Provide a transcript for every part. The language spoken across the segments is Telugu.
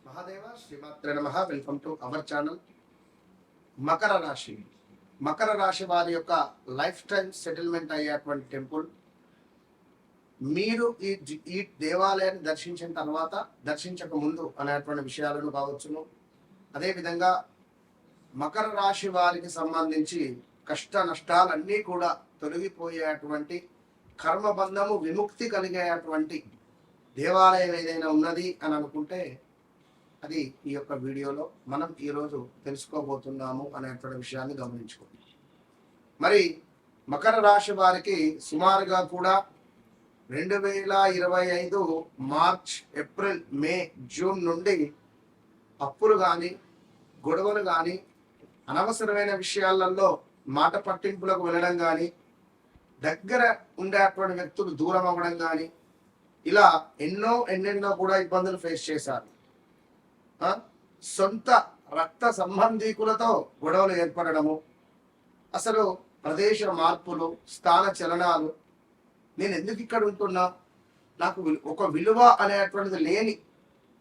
మహాదేవ శ్రీమాత్రే నమః. Welcome to our channel. Makar రాశి. మకర రాశి వారి యొక్క లైఫ్ టైం సెటిల్మెంట్ అయ్యేటువంటి టెంపుల్. మీరు ఈ దేవాలయాన్ని దర్శించిన తర్వాత, దర్శించక ముందు అనేటువంటి విషయాలను కావచ్చును. అదేవిధంగా మకర రాశి వారికి సంబంధించి కష్ట నష్టాలన్నీ కూడా తొలగిపోయేటువంటి కర్మబంధము విముక్తి కలిగేటువంటి దేవాలయం ఏదైనా ఉన్నది అని అనుకుంటే అది ఈ యొక్క వీడియోలో మనం ఈరోజు తెలుసుకోబోతున్నాము అనేటువంటి విషయాన్ని గమనించుకోండి. మరి మకర రాశి వారికి సుమారుగా కూడా 2025 మార్చ్, ఏప్రిల్, మే, జూన్ నుండి అప్పులు కానీ, గొడవలు కానీ, అనవసరమైన విషయాలలో మాట పట్టింపులకు వెళ్ళడం కానీ, దగ్గర ఉండేటువంటి వ్యక్తులు దూరం అవ్వడం కానీ, ఇలా ఎన్నెన్నో కూడా ఇబ్బందులు ఫేస్ చేశారు. సొంత రక్త సంబంధీకులతో గొడవలు ఏర్పడము, అసలు ప్రదేశ మార్పులు, స్థాన చలనాలు, నేను ఎందుకు ఇక్కడ ఉంటున్నా, నాకు ఒక విలువ అనేటువంటిది లేని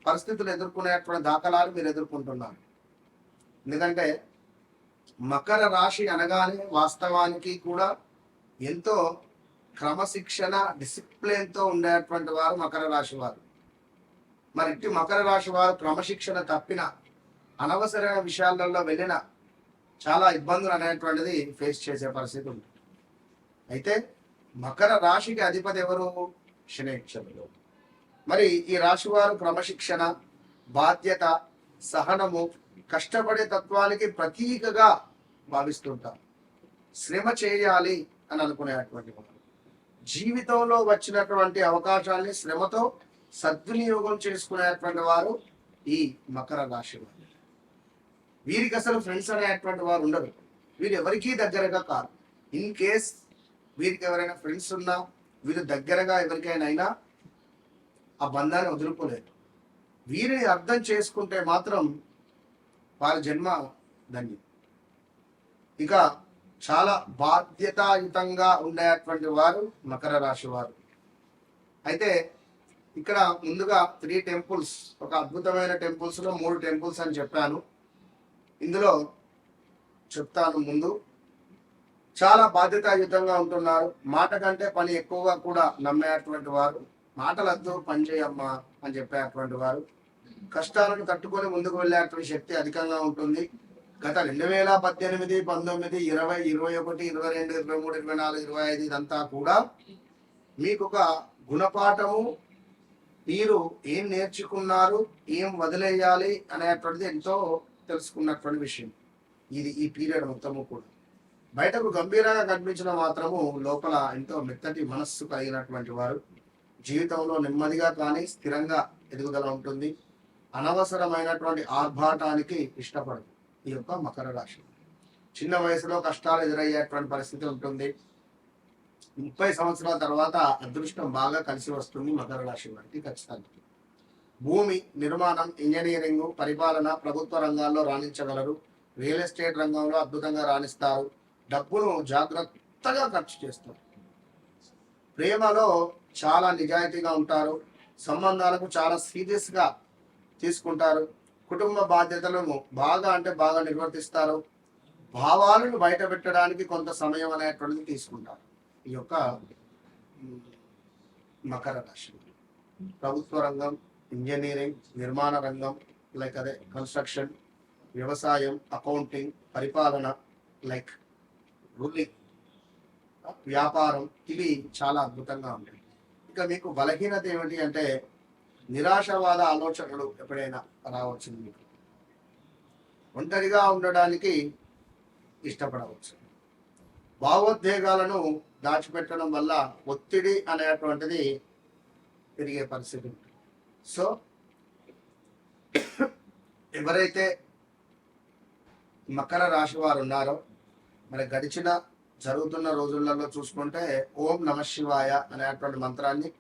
పరిస్థితులు ఎదుర్కొనేటువంటి దాఖలాలు మీరు ఎదుర్కొంటున్నారు. ఎందుకంటే మకర రాశి అనగానే వాస్తవానికి కూడా ఎంతో క్రమశిక్షణ, డిసిప్లిన్తో ఉండేటువంటి వారు మకర రాశి వారు. మరి ఇట్టి మకర రాశి వారు క్రమశిక్షణ తప్పిన, అనవసరమైన విషయాలలో వెళ్ళిన చాలా ఇబ్బందులు అనేటువంటిది ఫేస్ చేసే పరిస్థితి ఉంటుంది. అయితే మకర రాశికి అధిపతి ఎవరు? శనైశ్వరుడు. మరి ఈ రాశి వారు క్రమశిక్షణ, బాధ్యత, సహనము, కష్టపడే తత్వానికి ప్రతీకగా భావిస్తుంటారు. శ్రమ చేయాలి అని అనుకునేటువంటి వారు, జీవితంలో వచ్చినటువంటి అవకాశాన్ని శ్రమతో సద్వినియోగం చేసుకునేటువంటి వారు ఈ మకర రాశి వారు. వీరికి అసలు ఫ్రెండ్స్ అనేటువంటి వారు ఉండరు. వీరు ఎవరికీ దగ్గరగా కాదు. ఇన్ కేస్ వీరికి ఎవరైనా ఫ్రెండ్స్ ఉన్నా, వీరు దగ్గరగా ఎవరికైనా అయినా ఆ బంధాన్ని వదులుకోలేరు. వీరిని అర్థం చేసుకుంటే మాత్రం వారి జన్మ ధన్యం. ఇక చాలా బాధ్యతాయుతంగా ఉండేటువంటి వారు మకర రాశి వారు. అయితే ఇక్కడ ముందుగా 3 టెంపుల్స్, ఒక అద్భుతమైన టెంపుల్స్లో 3 టెంపుల్స్ అని చెప్పాను. ఇందులో చెప్తాను. ముందు చాలా బాధ్యతాయుతంగా ఉంటున్నారు. మాట కంటే పని ఎక్కువగా కూడా నమ్మేటువంటి వారు. మాటలద్దు పని చేయమ్మా అని చెప్పేటువంటి వారు. కష్టాలను తట్టుకొని ముందుకు వెళ్ళేటువంటి శక్తి అధికంగా ఉంటుంది. గత 2018, 19, 20, 21, 22, 23, 24, 25 ఇదంతా కూడా మీకు ఒక గుణపాఠము, మీరు ఏం నేర్చుకున్నారు, ఏం వదిలేయాలి అనేటువంటిది ఎంతో తెలుసుకున్నటువంటి విషయం. ఇది ఈ పీరియడ్ మొత్తము కూడా బయటకు గంభీరంగా కనిపించిన మాత్రము లోపల ఎంతో మెత్తటి మనస్సు కలిగినటువంటి వారు. జీవితంలో నెమ్మదిగా కానీ స్థిరంగా ఎదుగుదల ఉంటుంది. అనవసరమైనటువంటి ఆర్భాటానికి ఇష్టపడదు ఈ యొక్క మకర రాశి. చిన్న వయసులో కష్టాలు ఎదురయ్యేటువంటి పరిస్థితి ఉంటుంది. 30 సంవత్సరాల తర్వాత అదృష్టం బాగా కలిసి వస్తుంది మకర రాశి వారికి ఖచ్చితంగా. భూమి నిర్మాణం, ఇంజనీరింగ్, పరిపాలన, ప్రభుత్వ రంగాల్లో రాణించగలరు. రియల్ ఎస్టేట్ రంగంలో అద్భుతంగా రాణిస్తారు. డబ్బును జాగ్రత్తగా ఖర్చు చేస్తారు. ప్రేమలో చాలా నిజాయితీగా ఉంటారు. సంబంధాలకు చాలా సీరియస్గా తీసుకుంటారు. కుటుంబ బాధ్యతలను బాగా నిర్వర్తిస్తారు. భావాలను బయట పెట్టడానికి కొంత సమయం అనేటువంటిది తీసుకుంటారు ఈ యొక్క మకర రాశి. ప్రభుత్వ రంగం, ఇంజనీరింగ్, నిర్మాణ రంగం, లైక్ అదే కన్స్ట్రక్షన్, వ్యవసాయం, అకౌంటింగ్, పరిపాలన, లైక్ రూలింగ్, వ్యాపారం, ఇవి చాలా అద్భుతంగా ఉంటాయి. ఇక మీకు బలహీనత ఏమిటి అంటే నిరాశవాద ఆలోచనలు ఎప్పుడైనా రావచ్చు. మీకు ఒంటరిగా ఉండడానికి ఇష్టపడవచ్చు. భావోద్వేగాలను దాచిపెట్టడం వల్ల ఒత్తిడి అనేటువంటిది పెరిగే పరిస్థితి ఉంటుంది. సో ఎవరైతే మకర రాశి వారు ఉన్నారో, మరి గడిచిన జరుగుతున్న రోజులలో చూసుకుంటే ఓం నమ శివాయ అనేటువంటి మంత్రాన్ని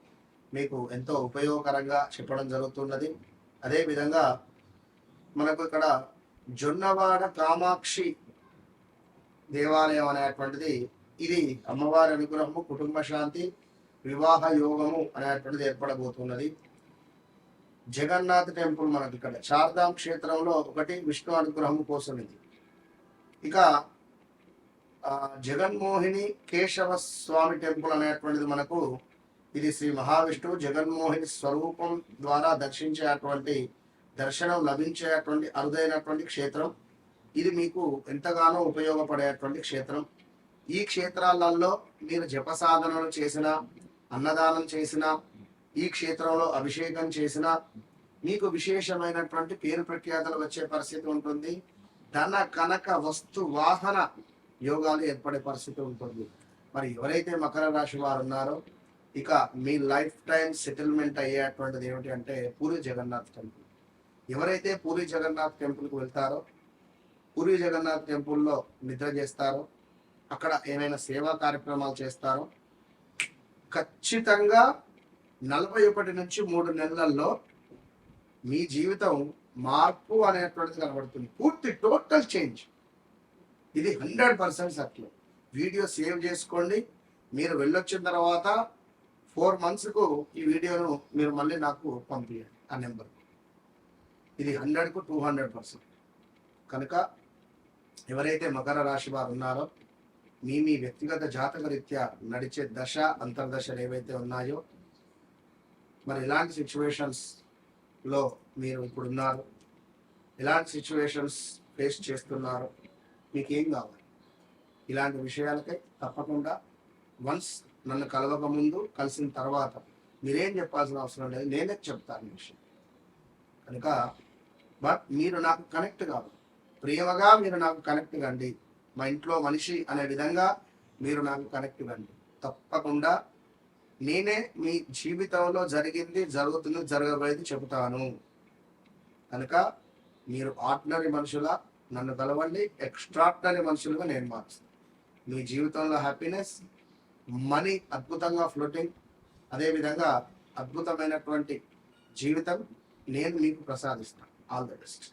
మీకు ఎంతో ఉపయోగకరంగా చెప్పడం జరుగుతున్నది. అదేవిధంగా మనకు ఇక్కడ జొన్నవాడ కామాక్షి దేవాలయం అనేటువంటిది, ఇది అమ్మవారి అనుగ్రహము, కుటుంబ శాంతి, వివాహ యోగము అనేటువంటిది ఏర్పడబోతున్నది. జగన్నాథ్ టెంపుల్ మనకి ఇక్కడ చార్ధామ్ క్షేత్రంలో ఒకటి, విష్ణు అనుగ్రహం కోసం ఇది. ఇక జగన్మోహిని కేశవ స్వామి టెంపుల్ అనేటువంటిది మనకు, ఇది శ్రీ మహావిష్ణువు జగన్మోహిని స్వరూపం ద్వారా దర్శనం లభించేటువంటి అరుదైనటువంటి క్షేత్రం. ఇది మీకు ఎంతగానో ఉపయోగపడేటువంటి క్షేత్రం. ఈ క్షేత్రాలలో మీరు జప సాధనలు చేసిన, అన్నదానం చేసిన, ఈ క్షేత్రంలో అభిషేకం చేసిన మీకు విశేషమైనటువంటి పేరు ప్రఖ్యాతలు వచ్చే పరిస్థితి ఉంటుంది. ధన కనక వస్తు వాహన యోగాలు ఏర్పడే పరిస్థితి ఉంటుంది. మరి ఎవరైతే మకర రాశి వారు ఉన్నారో ఇక మీ లైఫ్ టైం సెటిల్మెంట్ అయ్యేటువంటిది ఏమిటి అంటే పూరి జగన్నాథ్ టెంపుల్. ఎవరైతే పూరి జగన్నాథ్ టెంపుల్కి వెళ్తారో, పూరి జగన్నాథ్ టెంపుల్లో నిద్ర చేస్తారో, అక్కడ ఏమైనా సేవా కార్యక్రమాలు చేస్తారో, ఖచ్చితంగా 41 నుంచి 3 నెలల్లో మీ జీవితం మార్పు అనేటువంటిది కనబడుతుంది. పూర్తి టోటల్ చేంజ్. ఇది 100% సత్యం. వీడియో సేవ్ చేసుకోండి. మీరు వెళ్ళొచ్చిన తర్వాత 4 monthsకు ఈ వీడియోను మీరు మళ్ళీ నాకు పంపించండి ఆ నెంబర్. ఇది 100కు 200%. కనుక ఎవరైతే మకర రాశి వారు ఉన్నారో మీ వ్యక్తిగత జాతక రీత్యా నడిచే దశ అంతర్దశలు ఏవైతే ఉన్నాయో, మరి ఇలాంటి సిచ్యువేషన్స్లో మీరు ఇప్పుడు ఉన్నారు, ఇలాంటి సిచ్యువేషన్స్ ఫేస్ చేస్తున్నారు, మీకు ఏం కావాలి? ఇలాంటి విషయాలకై తప్పకుండా వన్స్ నన్ను కలవక ముందు, కలిసిన తర్వాత మీరేం చెప్పాల్సిన అవసరం లేదు, నేనే చెప్తాను ఈ విషయం. కనుక బట్ మీరు నాకు కనెక్ట్ కాదు, ప్రేమగా మీరు నాకు కనెక్ట్ కండి. మా ఇంట్లో మనిషి అనే విధంగా మీరు నాకు కనెక్ట్ కండి. తప్పకుండా నేనే మీ జీవితంలో జరిగింది, జరుగుతుంది, జరగబోయేది చెబుతాను. కనుక మీరు ఆర్డినరీ మనుషులా నన్ను కలవండి, ఎక్స్ట్రాడినరీ మనుషులుగా నేను మారుస్తాను. మీ జీవితంలో హ్యాపీనెస్, మనీ అద్భుతంగా ఫ్లోటింగ్, అదేవిధంగా అద్భుతమైనటువంటి జీవితం నేను మీకు ప్రసాదిస్తాను. All the best.